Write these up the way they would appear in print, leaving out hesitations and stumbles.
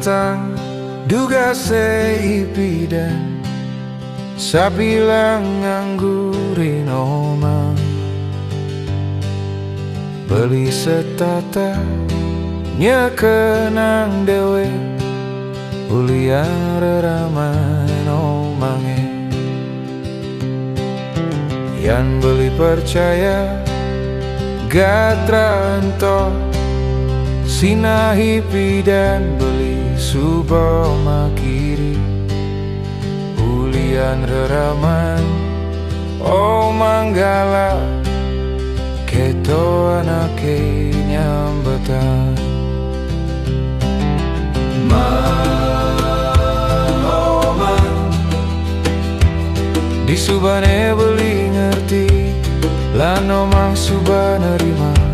datang duga seipi dan sapi lang nganggurin omang beli setata nyekenang dewe ulian reraman omange yan beli percaya gatranto sinahipi dan beli subo makiri ulian reraman omanggala keto anake nyambatan di subane beli ngerti lan omang suba nerima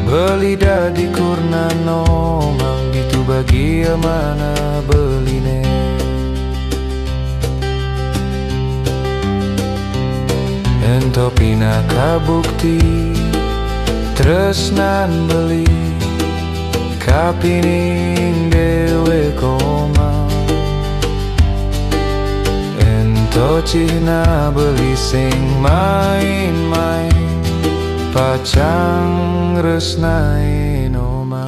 beli dadi kurna nomang gitu bagia mana beline ento pina kabukti tresnan beli kapining dewe koma ento cihna beli sing main-main pacang resnain oma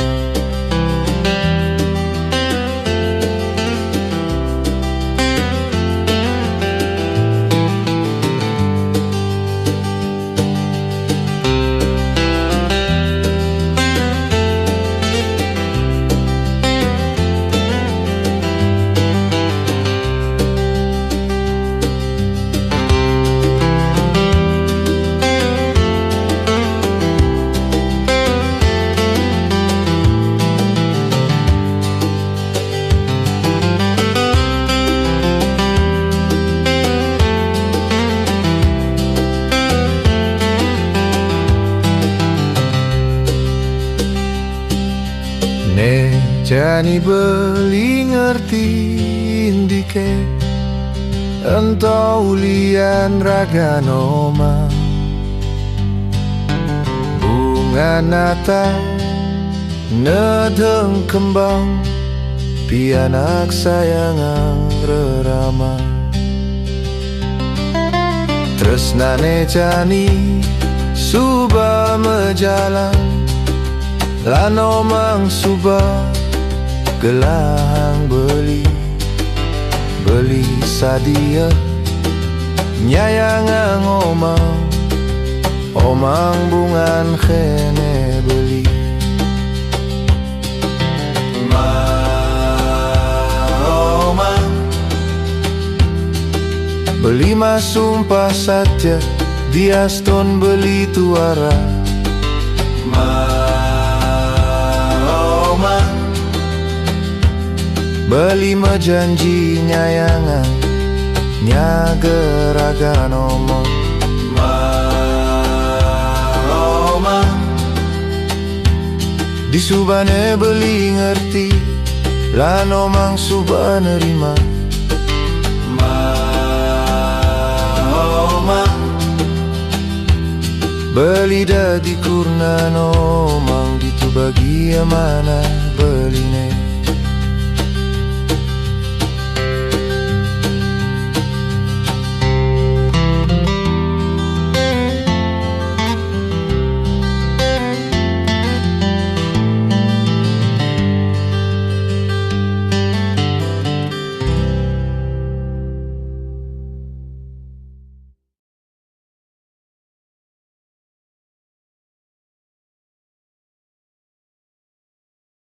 jani beli ngerti indike ento ulian raga noma bunga nata nedeng kembang pianak sayangang rerama tresnane jani suba mejalan lan omang suba gelahang beli sadia nyayangang omang bungan kene beli omang beli mas sumpah saja diaston beli tuara beli mejanji nyayangan nyageragan omong omang di subane beli ngerti lan omang suba nerima omang beli dadi kurna omang gitu bagia mana beline